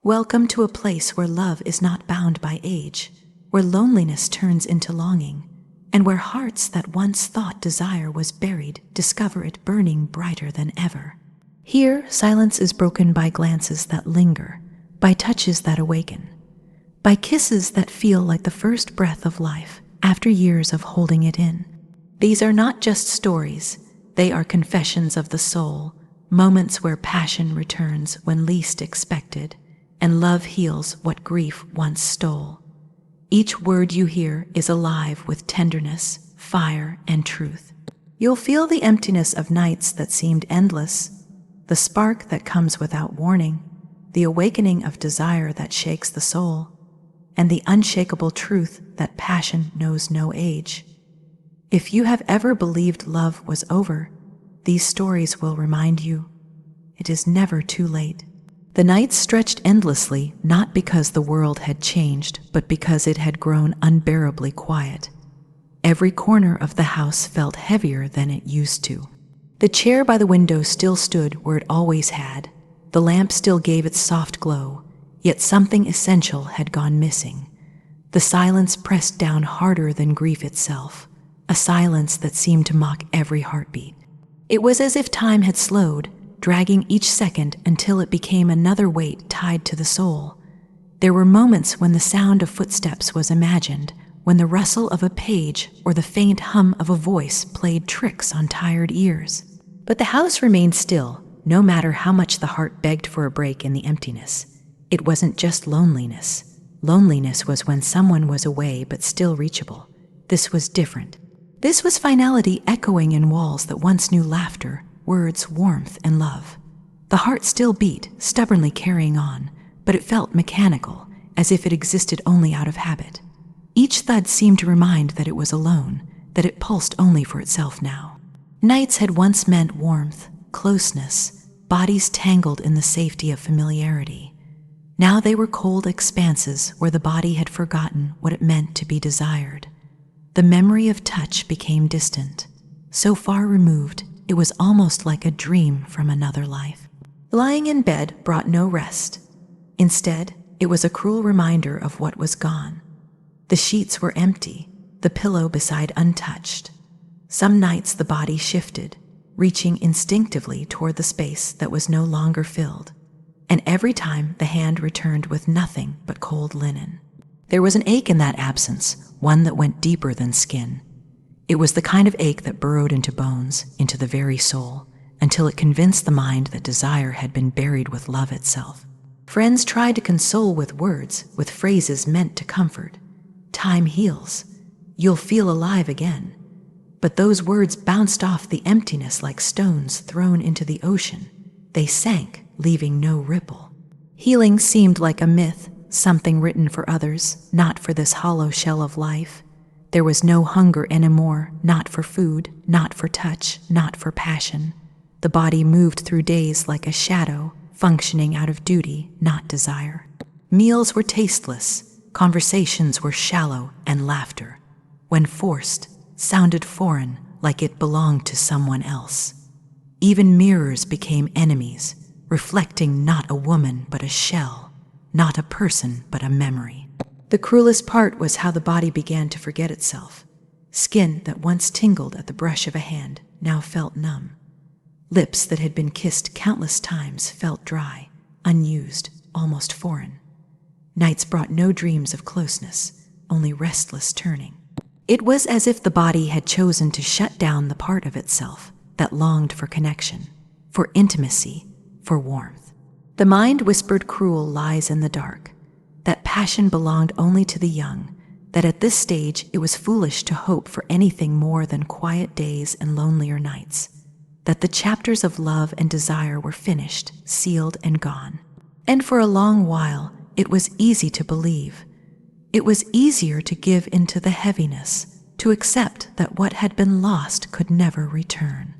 Welcome to a place where love is not bound by age, where loneliness turns into longing, and where hearts that once thought desire was buried discover it burning brighter than ever. Here, silence is broken by glances that linger, by touches that awaken, by kisses that feel like the first breath of life after years of holding it in. These are not just stories, they are confessions of the soul, moments where passion returns when least expected, and love heals what grief once stole. Each word you hear is alive with tenderness, fire, and truth. You'll feel the emptiness of nights that seemed endless, the spark that comes without warning, the awakening of desire that shakes the soul, and the unshakable truth that passion knows no age. If you have ever believed love was over, these stories will remind you it is never too late. The nights stretched endlessly, not because the world had changed, but because it had grown unbearably quiet. Every corner of the house felt heavier than it used to. The chair by the window still stood where it always had. The lamp still gave its soft glow, yet something essential had gone missing. The silence pressed down harder than grief itself, a silence that seemed to mock every heartbeat. It was as if time had slowed, dragging each second until it became another weight tied to the soul. There were moments when the sound of footsteps was imagined, when the rustle of a page or the faint hum of a voice played tricks on tired ears. But the house remained still, no matter how much the heart begged for a break in the emptiness. It wasn't just loneliness. Loneliness was when someone was away but still reachable. This was different. This was finality echoing in walls that once knew laughter, words, warmth, and love. The heart still beat, stubbornly carrying on, but it felt mechanical, as if it existed only out of habit. Each thud seemed to remind that it was alone, that it pulsed only for itself now. Nights had once meant warmth, closeness, bodies tangled in the safety of familiarity. Now they were cold expanses where the body had forgotten what it meant to be desired. The memory of touch became distant, so far removed it was almost like a dream from another life. Lying in bed brought no rest. Instead, it was a cruel reminder of what was gone. The sheets were empty, the pillow beside untouched. Some nights the body shifted, reaching instinctively toward the space that was no longer filled, and every time the hand returned with nothing but cold linen. There was an ache in that absence, one that went deeper than skin. It was the kind of ache that burrowed into bones, into the very soul, until it convinced the mind that desire had been buried with love itself. Friends tried to console with words, with phrases meant to comfort. Time heals. You'll feel alive again. But those words bounced off the emptiness like stones thrown into the ocean. They sank, leaving no ripple. Healing seemed like a myth, something written for others, not for this hollow shell of life. There was no hunger anymore, not for food, not for touch, not for passion. The body moved through days like a shadow, functioning out of duty, not desire. Meals were tasteless, conversations were shallow, and laughter, when forced, sounded foreign, like it belonged to someone else. Even mirrors became enemies, reflecting not a woman but a shell, not a person but a memory. The cruelest part was how the body began to forget itself. Skin that once tingled at the brush of a hand now felt numb. Lips that had been kissed countless times felt dry, unused, almost foreign. Nights brought no dreams of closeness, only restless turning. It was as if the body had chosen to shut down the part of itself that longed for connection, for intimacy, for warmth. The mind whispered cruel lies in the dark, that passion belonged only to the young, that at this stage it was foolish to hope for anything more than quiet days and lonelier nights, that the chapters of love and desire were finished, sealed, and gone. And for a long while, it was easy to believe. It was easier to give into the heaviness, to accept that what had been lost could never return.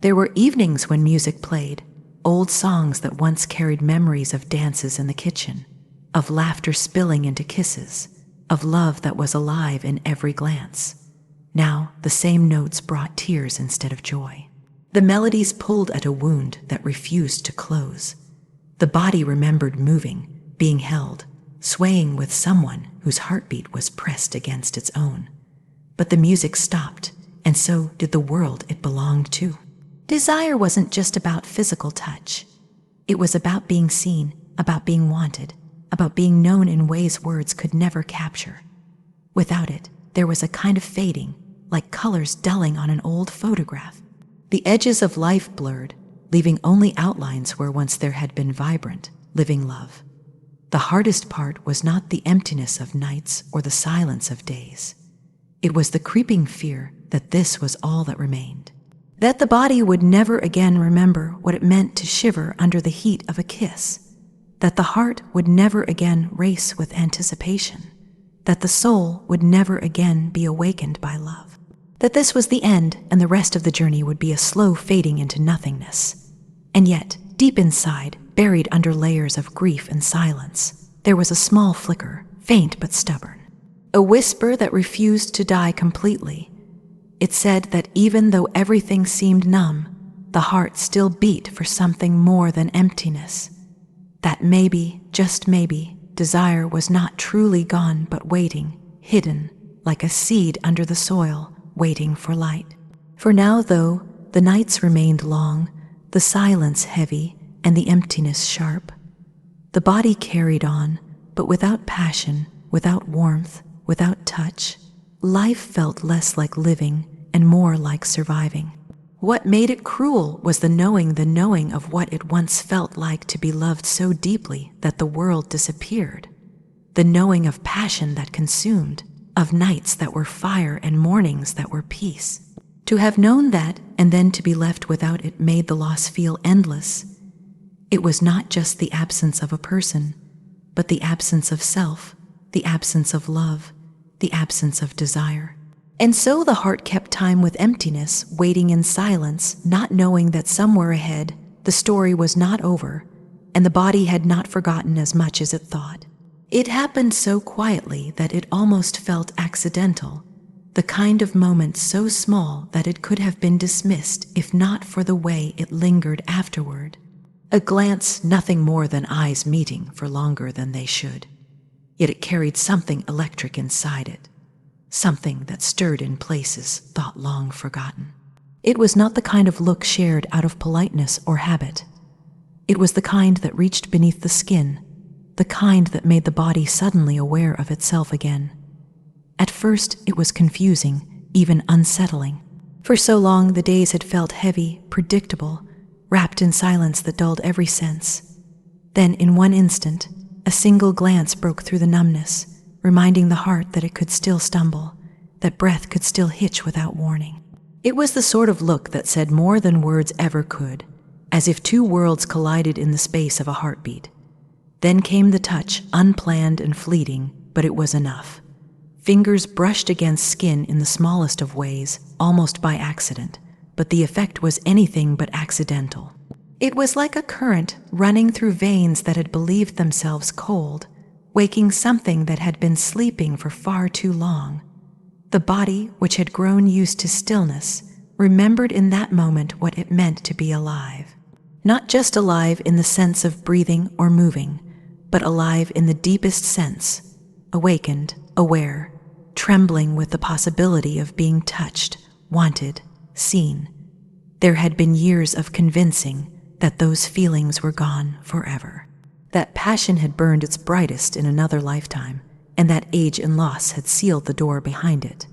There were evenings when music played, old songs that once carried memories of dances in the kitchen, of laughter spilling into kisses, of love that was alive in every glance. Now, the same notes brought tears instead of joy. The melodies pulled at a wound that refused to close. The body remembered moving, being held, swaying with someone whose heartbeat was pressed against its own. But the music stopped, and so did the world it belonged to. Desire wasn't just about physical touch. It was about being seen, about being wanted, about being known in ways words could never capture. Without it, there was a kind of fading, like colors dulling on an old photograph. The edges of life blurred, leaving only outlines where once there had been vibrant, living love. The hardest part was not the emptiness of nights or the silence of days. It was the creeping fear that this was all that remained, that the body would never again remember what it meant to shiver under the heat of a kiss, that the heart would never again race with anticipation, that the soul would never again be awakened by love, that this was the end and the rest of the journey would be a slow fading into nothingness. And yet, deep inside, buried under layers of grief and silence, there was a small flicker, faint but stubborn, a whisper that refused to die completely. It said that even though everything seemed numb, the heart still beat for something more than emptiness, that maybe, just maybe, desire was not truly gone but waiting, hidden, like a seed under the soil, waiting for light. For now, though, the nights remained long, the silence heavy, and the emptiness sharp. The body carried on, but without passion, without warmth, without touch. Life felt less like living and more like surviving. What made it cruel was the knowing of what it once felt like to be loved so deeply that the world disappeared. The knowing of passion that consumed, of nights that were fire and mornings that were peace. To have known that and then to be left without it made the loss feel endless. It was not just the absence of a person, but the absence of self, the absence of love, the absence of desire. And so the heart kept time with emptiness, waiting in silence, not knowing that somewhere ahead the story was not over, and the body had not forgotten as much as it thought. It happened so quietly that it almost felt accidental, the kind of moment so small that it could have been dismissed if not for the way it lingered afterward. A glance, nothing more than eyes meeting for longer than they should. Yet it carried something electric inside it, something that stirred in places thought long forgotten. It was not the kind of look shared out of politeness or habit. It was the kind that reached beneath the skin, the kind that made the body suddenly aware of itself again. At first, it was confusing, even unsettling. For so long, the days had felt heavy, predictable, wrapped in silence that dulled every sense. Then, in one instant, a single glance broke through the numbness, reminding the heart that it could still stumble, that breath could still hitch without warning. It was the sort of look that said more than words ever could, as if two worlds collided in the space of a heartbeat. Then came the touch, unplanned and fleeting, but it was enough. Fingers brushed against skin in the smallest of ways, almost by accident, but the effect was anything but accidental. It was like a current running through veins that had believed themselves cold, waking something that had been sleeping for far too long. The body, which had grown used to stillness, remembered in that moment what it meant to be alive. Not just alive in the sense of breathing or moving, but alive in the deepest sense, awakened, aware, trembling with the possibility of being touched, wanted, seen. There had been years of convincing that those feelings were gone forever, that passion had burned its brightest in another lifetime, and that age and loss had sealed the door behind it.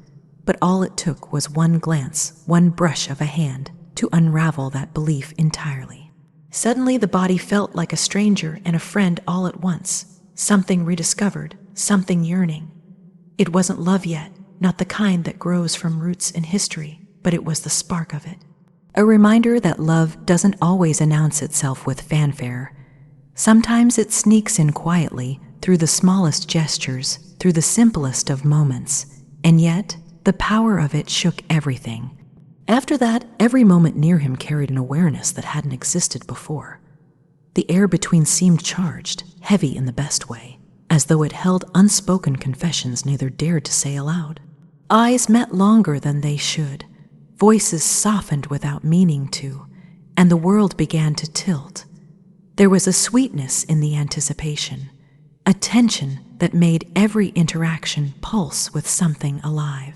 But all it took was one glance, one brush of a hand, to unravel that belief entirely. Suddenly the body felt like a stranger and a friend all at once, something rediscovered, something yearning. It wasn't love yet, not the kind that grows from roots in history, but it was the spark of it. A reminder that love doesn't always announce itself with fanfare. Sometimes it sneaks in quietly, through the smallest gestures, through the simplest of moments, and yet the power of it shook everything. After that, every moment near him carried an awareness that hadn't existed before. The air between seemed charged, heavy in the best way, as though it held unspoken confessions neither dared to say aloud. Eyes met longer than they should, voices softened without meaning to, and the world began to tilt. There was a sweetness in the anticipation, a tension that made every interaction pulse with something alive.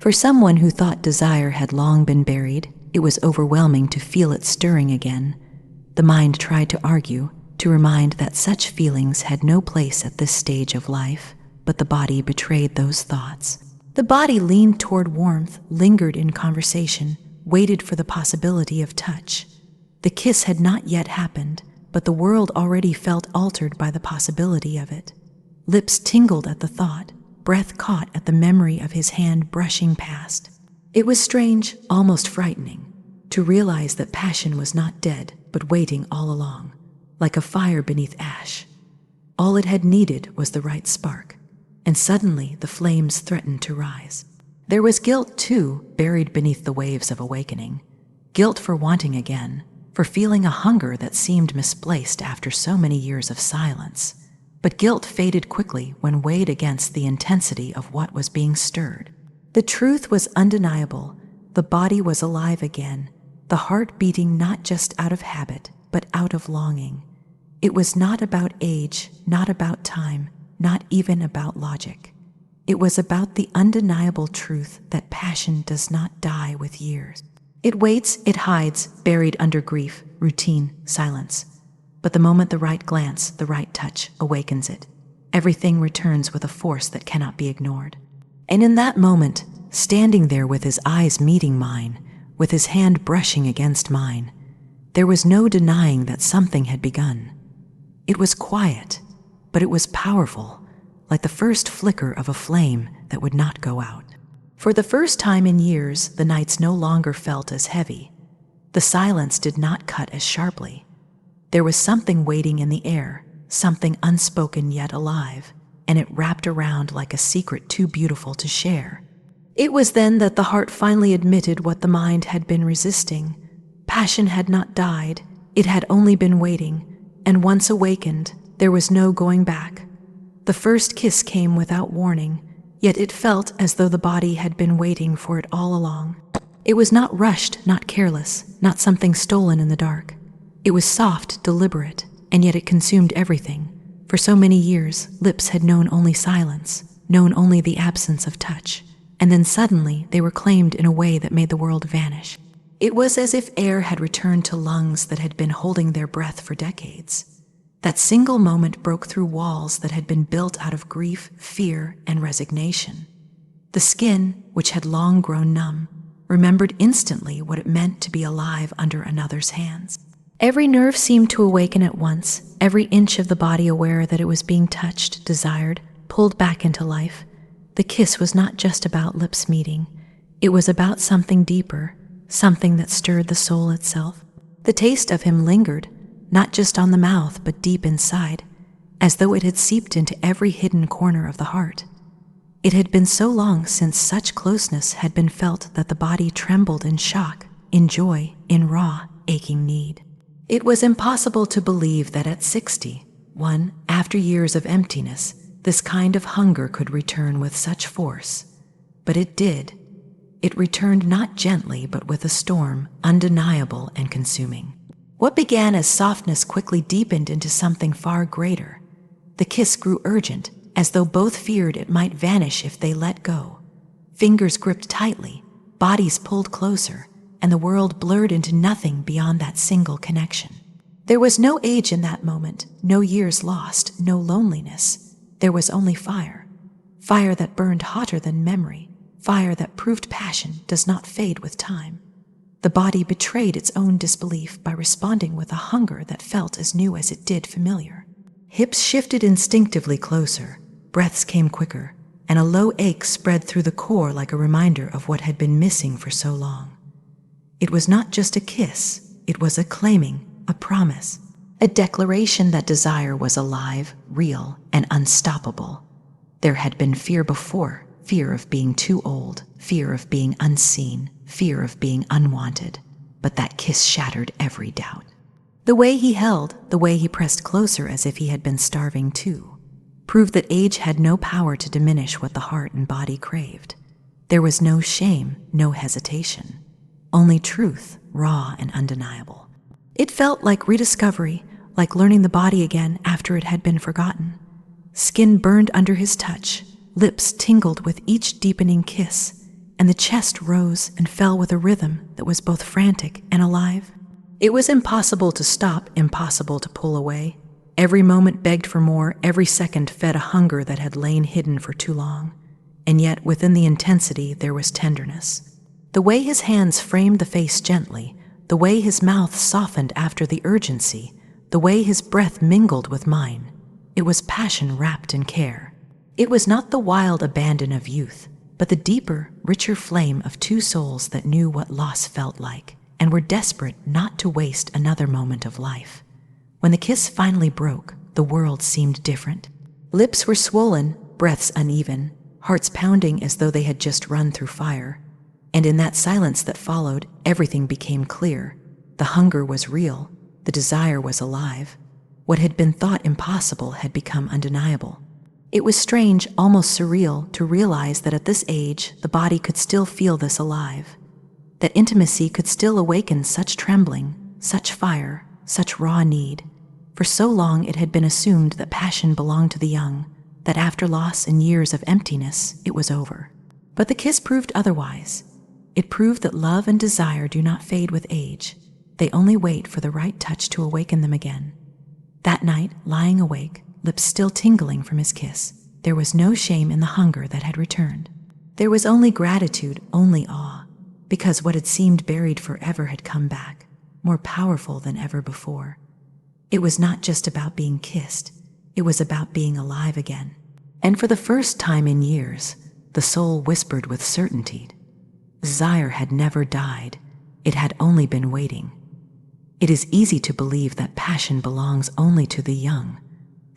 For someone who thought desire had long been buried, it was overwhelming to feel it stirring again. The mind tried to argue, to remind that such feelings had no place at this stage of life, but the body betrayed those thoughts. The body leaned toward warmth, lingered in conversation, waited for the possibility of touch. The kiss had not yet happened, but the world already felt altered by the possibility of it. Lips tingled at the thought, breath caught at the memory of his hand brushing past. It was strange, almost frightening, to realize that passion was not dead, but waiting all along, like a fire beneath ash. All it had needed was the right spark, and suddenly the flames threatened to rise. There was guilt, too, buried beneath the waves of awakening. Guilt for wanting again, for feeling a hunger that seemed misplaced after so many years of silence. But guilt faded quickly when weighed against the intensity of what was being stirred. The truth was undeniable. The body was alive again, the heart beating not just out of habit, but out of longing. It was not about age, not about time, not even about logic. It was about the undeniable truth that passion does not die with years. It waits, it hides, buried under grief, routine, silence. But the moment the right glance, the right touch, awakens it, everything returns with a force that cannot be ignored. And in that moment, standing there with his eyes meeting mine, with his hand brushing against mine, there was no denying that something had begun. It was quiet, but it was powerful, like the first flicker of a flame that would not go out. For the first time in years, the nights no longer felt as heavy. The silence did not cut as sharply. There was something waiting in the air, something unspoken yet alive, and it wrapped around like a secret too beautiful to share. It was then that the heart finally admitted what the mind had been resisting. Passion had not died, it had only been waiting, and once awakened, there was no going back. The first kiss came without warning, yet it felt as though the body had been waiting for it all along. It was not rushed, not careless, not something stolen in the dark. It was soft, deliberate, and yet it consumed everything. For so many years, lips had known only silence, known only the absence of touch, and then suddenly they were claimed in a way that made the world vanish. It was as if air had returned to lungs that had been holding their breath for decades. That single moment broke through walls that had been built out of grief, fear, and resignation. The skin, which had long grown numb, remembered instantly what it meant to be alive under another's hands. Every nerve seemed to awaken at once, every inch of the body aware that it was being touched, desired, pulled back into life. The kiss was not just about lips meeting. It was about something deeper, something that stirred the soul itself. The taste of him lingered, not just on the mouth, but deep inside, as though it had seeped into every hidden corner of the heart. It had been so long since such closeness had been felt that the body trembled in shock, in joy, in raw, aching need. It was impossible to believe that at 61, after years of emptiness, this kind of hunger could return with such force. But it did. It returned not gently, but with a storm, undeniable and consuming. What began as softness quickly deepened into something far greater. The kiss grew urgent, as though both feared it might vanish if they let go. Fingers gripped tightly, bodies pulled closer, and the world blurred into nothing beyond that single connection. There was no age in that moment, no years lost, no loneliness. There was only fire. Fire that burned hotter than memory, fire that proved passion does not fade with time. The body betrayed its own disbelief by responding with a hunger that felt as new as it did familiar. Hips shifted instinctively closer, breaths came quicker, and a low ache spread through the core like a reminder of what had been missing for so long. It was not just a kiss, it was a claiming, a promise, a declaration that desire was alive, real, and unstoppable. There had been fear before, fear of being too old, fear of being unseen, fear of being unwanted, but that kiss shattered every doubt. The way he held, the way he pressed closer as if he had been starving too, proved that age had no power to diminish what the heart and body craved. There was no shame, no hesitation. Only truth, raw and undeniable. It felt like rediscovery, like learning the body again after it had been forgotten. Skin burned under his touch, lips tingled with each deepening kiss, and the chest rose and fell with a rhythm that was both frantic and alive. It was impossible to stop, impossible to pull away. Every moment begged for more, every second fed a hunger that had lain hidden for too long. And yet, within the intensity, there was tenderness. The way his hands framed the face gently, the way his mouth softened after the urgency, the way his breath mingled with mine, it was passion wrapped in care. It was not the wild abandon of youth, but the deeper, richer flame of two souls that knew what loss felt like and were desperate not to waste another moment of life. When the kiss finally broke, the world seemed different. Lips were swollen, breaths uneven, hearts pounding as though they had just run through fire. And in that silence that followed, everything became clear. The hunger was real, the desire was alive. What had been thought impossible had become undeniable. It was strange, almost surreal, to realize that at this age, the body could still feel this alive. That intimacy could still awaken such trembling, such fire, such raw need. For so long it had been assumed that passion belonged to the young, that after loss and years of emptiness, it was over. But the kiss proved otherwise. It proved that love and desire do not fade with age. They only wait for the right touch to awaken them again. That night, lying awake, lips still tingling from his kiss, there was no shame in the hunger that had returned. There was only gratitude, only awe, because what had seemed buried forever had come back, more powerful than ever before. It was not just about being kissed, it was about being alive again. And for the first time in years, the soul whispered with certainty. Desire had never died, it had only been waiting. It is easy to believe that passion belongs only to the young,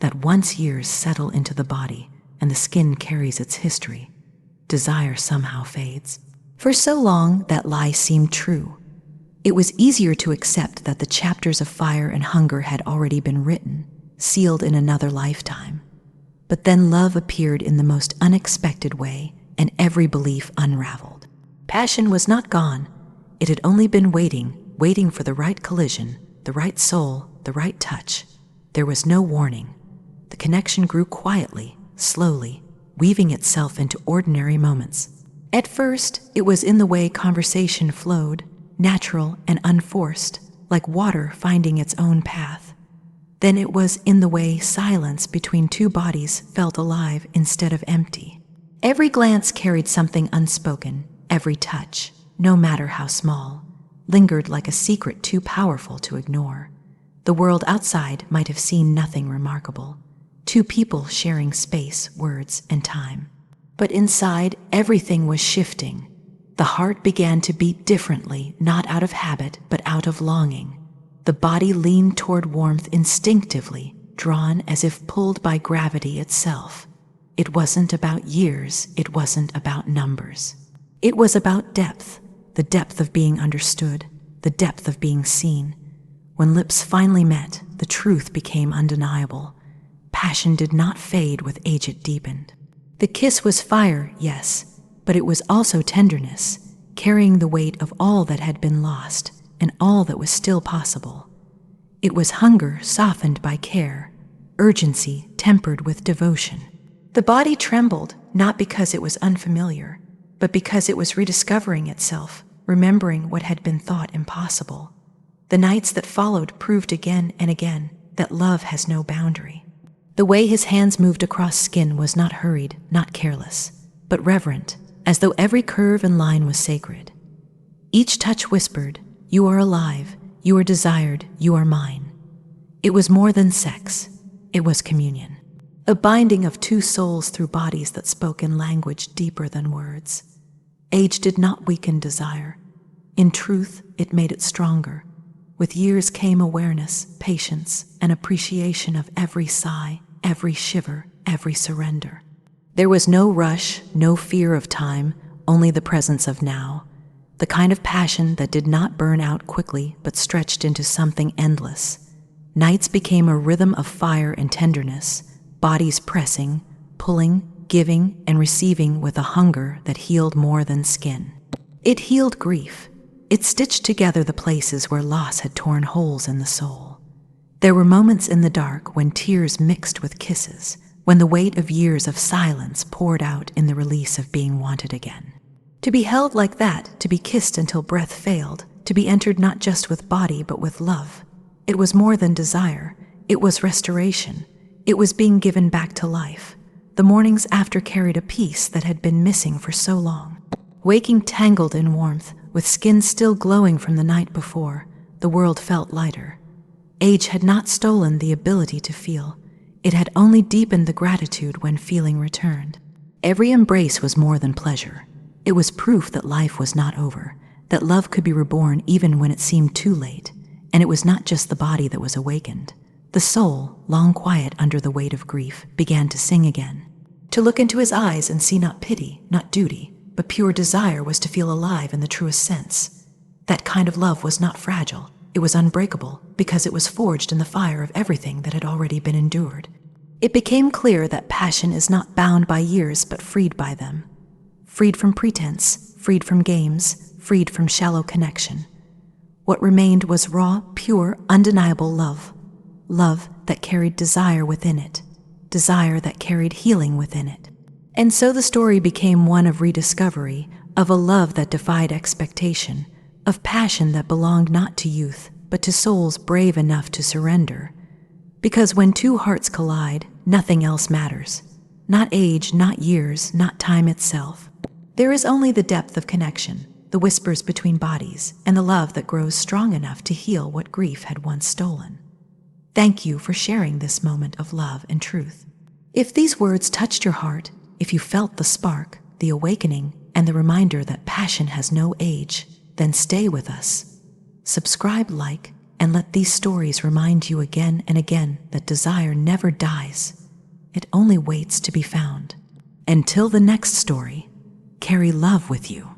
that once years settle into the body and the skin carries its history, desire somehow fades. For so long, that lie seemed true. It was easier to accept that the chapters of fire and hunger had already been written, sealed in another lifetime. But then love appeared in the most unexpected way, and every belief unraveled. Passion was not gone. It had only been waiting for the right collision, the right soul, the right touch. There was no warning. The connection grew quietly, slowly, weaving itself into ordinary moments. At first, it was in the way conversation flowed, natural and unforced, like water finding its own path. Then it was in the way silence between two bodies felt alive instead of empty. Every glance carried something unspoken. Every touch, no matter how small, lingered like a secret too powerful to ignore. The world outside might have seen nothing remarkable. Two people sharing space, words, and time. But inside, everything was shifting. The heart began to beat differently, not out of habit, but out of longing. The body leaned toward warmth instinctively, drawn as if pulled by gravity itself. It wasn't about years, it wasn't about numbers. It was about depth, the depth of being understood, the depth of being seen. When lips finally met, the truth became undeniable. Passion did not fade with age, it deepened. The kiss was fire, yes, but it was also tenderness, carrying the weight of all that had been lost and all that was still possible. It was hunger softened by care, urgency tempered with devotion. The body trembled, not because it was unfamiliar, but because it was rediscovering itself, remembering what had been thought impossible. The nights that followed proved again and again that love has no boundary. The way his hands moved across skin was not hurried, not careless, but reverent, as though every curve and line was sacred. Each touch whispered, "You are alive, you are desired, you are mine." It was more than sex, it was communion. A binding of two souls through bodies that spoke in language deeper than words. Age did not weaken desire. In truth, it made it stronger. With years came awareness, patience, and appreciation of every sigh, every shiver, every surrender. There was no rush, no fear of time, only the presence of now. The kind of passion that did not burn out quickly but stretched into something endless. Nights became a rhythm of fire and tenderness, bodies pressing, pulling, giving, and receiving with a hunger that healed more than skin. It healed grief. It stitched together the places where loss had torn holes in the soul. There were moments in the dark when tears mixed with kisses, when the weight of years of silence poured out in the release of being wanted again. To be held like that, to be kissed until breath failed, to be entered not just with body but with love. It was more than desire. It was restoration. It was being given back to life. The mornings after carried a piece that had been missing for so long. Waking tangled in warmth, with skin still glowing from the night before, the world felt lighter. Age had not stolen the ability to feel. It had only deepened the gratitude when feeling returned. Every embrace was more than pleasure. It was proof that life was not over, that love could be reborn even when it seemed too late. And it was not just the body that was awakened. The soul, long quiet under the weight of grief, began to sing again. To look into his eyes and see not pity, not duty, but pure desire was to feel alive in the truest sense. That kind of love was not fragile. It was unbreakable because it was forged in the fire of everything that had already been endured. It became clear that passion is not bound by years but freed by them. Freed from pretense, freed from games, freed from shallow connection. What remained was raw, pure, undeniable love. Love that carried desire within it. Desire that carried healing within it. And so the story became one of rediscovery, of a love that defied expectation, of passion that belonged not to youth, but to souls brave enough to surrender. Because when two hearts collide, nothing else matters. Not age, not years, not time itself. There is only the depth of connection, the whispers between bodies, and the love that grows strong enough to heal what grief had once stolen. Thank you for sharing this moment of love and truth. If these words touched your heart, if you felt the spark, the awakening, and the reminder that passion has no age, then stay with us. Subscribe, like, and let these stories remind you again and again that desire never dies. It only waits to be found. Until the next story, carry love with you.